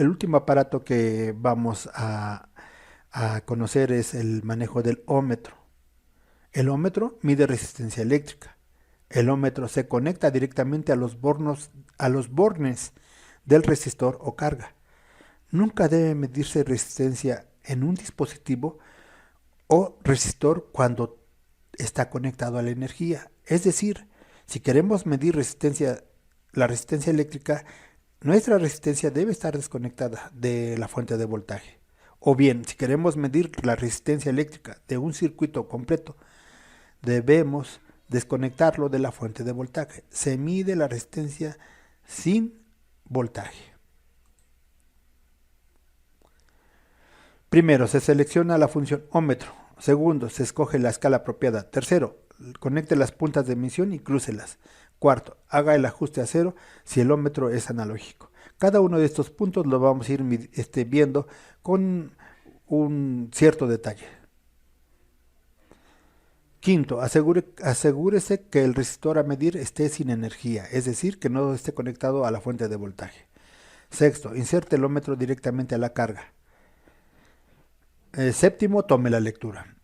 el último aparato que vamos a conocer es el manejo del ómetro. El ómetro mide resistencia eléctrica. El ómetro se conecta directamente a los bornes del resistor o carga. Nunca debe medirse resistencia en un dispositivo o resistor cuando está conectado a la energía. Es decir, si queremos medir la resistencia eléctrica, nuestra resistencia debe estar desconectada de la fuente de voltaje. O bien, si queremos medir la resistencia eléctrica de un circuito completo, debemos desconectarlo de la fuente de voltaje. Se mide la resistencia sin voltaje. Primero, se selecciona la función ómetro. Segundo, se escoge la escala apropiada. Tercero, conecte las puntas de emisión y crúcelas. Cuarto, haga el ajuste a cero si el ómetro es analógico. Cada uno de estos puntos lo vamos a ir viendo con un cierto detalle. Quinto, asegúrese que el resistor a medir esté sin energía, es decir, que no esté conectado a la fuente de voltaje. Sexto, inserte el ómetro directamente a la carga. Séptimo, tome la lectura.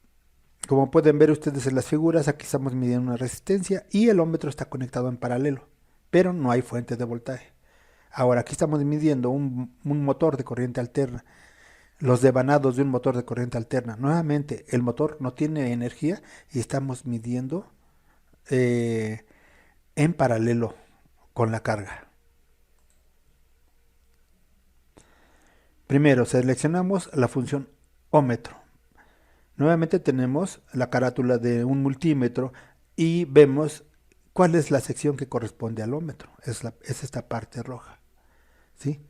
Como pueden ver ustedes en las figuras, aquí estamos midiendo una resistencia y el ómetro está conectado en paralelo, pero no hay fuente de voltaje. Ahora, aquí estamos midiendo un motor de corriente alterna, los devanados de un motor de corriente alterna. Nuevamente, el motor no tiene energía y estamos midiendo en paralelo con la carga. Primero, seleccionamos la función ómetro. Nuevamente tenemos la carátula de un multímetro y vemos cuál es la sección que corresponde al ómetro. Es esta parte roja. ¿Sí?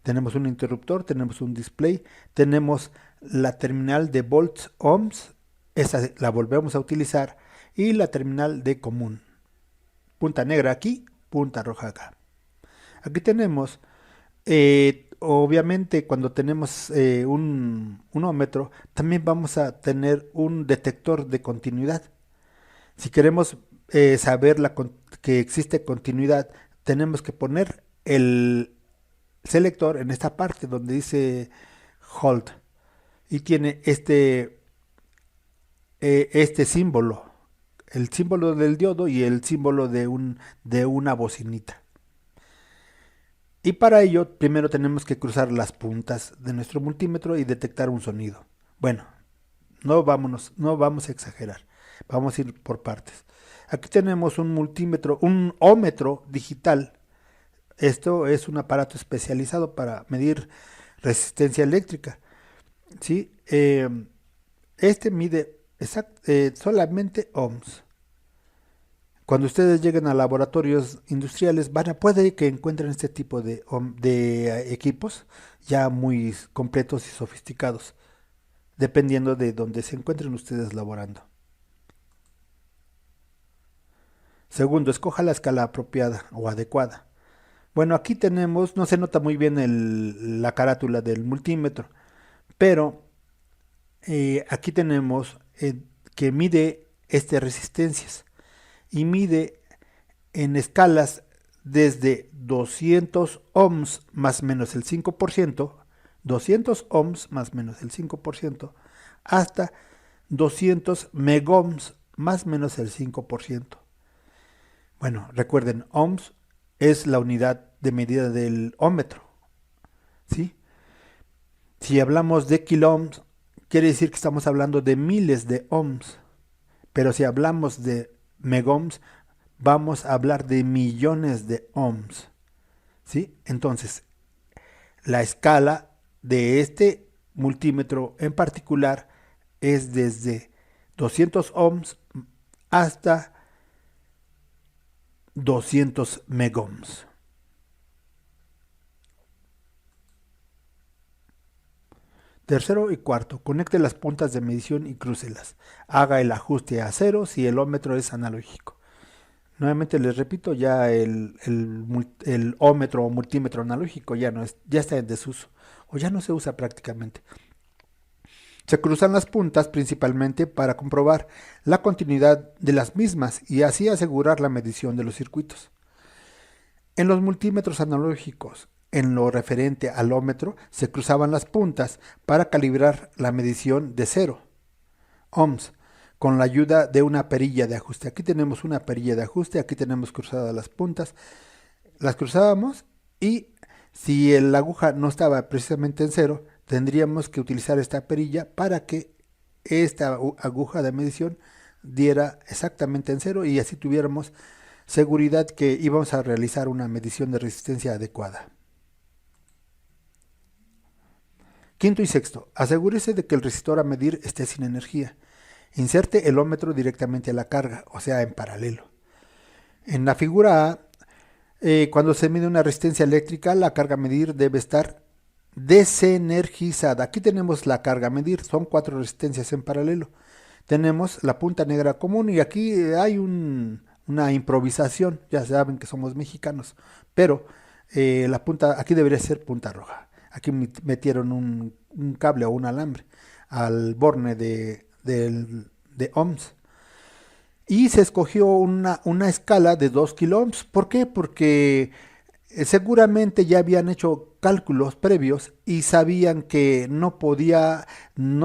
Tenemos un interruptor, tenemos un display, tenemos la terminal de volts ohms, esa la volvemos a utilizar, y la terminal de común. Punta negra aquí, punta roja acá. Aquí tenemos, obviamente cuando tenemos un ómetro, también vamos a tener un detector de continuidad. Si queremos saber que existe continuidad, tenemos que poner el selector en esta parte donde dice hold y tiene este símbolo, el símbolo del diodo y el símbolo de una bocinita. Y para ello primero tenemos que cruzar las puntas de nuestro multímetro y detectar un sonido. Bueno, no vamos a exagerar, vamos a ir por partes. Aquí tenemos un multímetro, un ómetro digital. Esto es un aparato especializado para medir resistencia eléctrica. ¿Sí? Este mide solamente ohms. Cuando ustedes lleguen a laboratorios industriales, puede que encuentren este tipo de equipos ya muy completos y sofisticados, dependiendo de donde se encuentren ustedes laborando. Segundo, escoja la escala apropiada o adecuada. Bueno, aquí tenemos, no se nota muy bien la carátula del multímetro, pero aquí tenemos que mide resistencias y mide en escalas desde 200 ohms más menos el 5%, 200 ohms más menos el 5%, hasta 200 megohms más menos el 5%. Bueno, recuerden, ohms es la unidad de medida del ómetro, ¿sí? Si hablamos de kiloohms, quiere decir que estamos hablando de miles de ohms, pero si hablamos de megohms, vamos a hablar de millones de ohms, ¿sí? Entonces, la escala de este multímetro en particular es desde 200 ohms hasta 200 megohms. Tercero y cuarto, conecte las puntas de medición y crúcelas. Haga el ajuste a cero si el ómetro es analógico. Nuevamente les repito, ya el ómetro o multímetro analógico ya está en desuso o ya no se usa prácticamente. Se cruzan las puntas principalmente para comprobar la continuidad de las mismas y así asegurar la medición de los circuitos. En los multímetros analógicos, en lo referente al ómetro se cruzaban las puntas para calibrar la medición de 0 ohms con la ayuda de una perilla de ajuste. Aquí tenemos una perilla de ajuste, aquí tenemos cruzadas las puntas, las cruzábamos y si la aguja no estaba precisamente en 0, tendríamos que utilizar esta perilla para que esta aguja de medición diera exactamente en 0 y así tuviéramos seguridad que íbamos a realizar una medición de resistencia adecuada. Quinto y sexto, asegúrese de que el resistor a medir esté sin energía. Inserte el ómetro directamente a la carga, o sea, en paralelo. En la figura A, cuando se mide una resistencia eléctrica, la carga a medir debe estar desenergizada. Aquí tenemos la carga a medir, son 4 resistencias en paralelo. Tenemos la punta negra común y aquí hay una improvisación, ya saben que somos mexicanos, pero la punta, aquí debería ser punta roja. Aquí metieron un cable o un alambre al borne de ohms. Y se escogió una escala de 2 kilo ohms. ¿Por qué? Porque seguramente ya habían hecho cálculos previos y sabían que no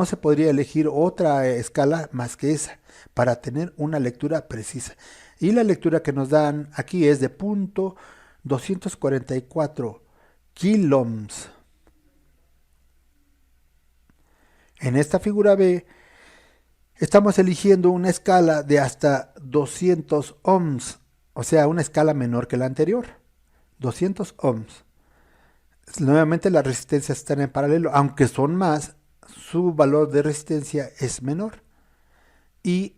se podría elegir otra escala más que esa para tener una lectura precisa. Y la lectura que nos dan aquí es de punto 244 kiloohms. En esta figura B estamos eligiendo una escala de hasta 200 ohms, o sea, una escala menor que la anterior. 200 ohms. Nuevamente las resistencias están en paralelo, aunque son más, su valor de resistencia es menor. Y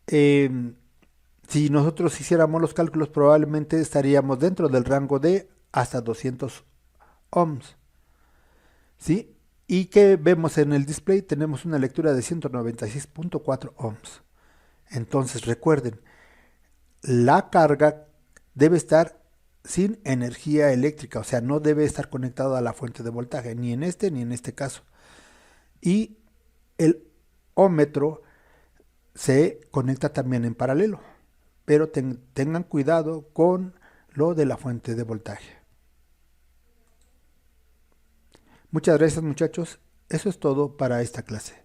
si nosotros hiciéramos los cálculos, probablemente estaríamos dentro del rango de hasta 200 ohms. ¿Sí? Y que vemos en el display, tenemos una lectura de 196.4 ohms. Entonces recuerden, la carga debe estar sin energía eléctrica, o sea, no debe estar conectado a la fuente de voltaje, ni en este caso. Y el ómetro se conecta también en paralelo, pero tengan cuidado con lo de la fuente de voltaje. Muchas gracias muchachos, eso es todo para esta clase.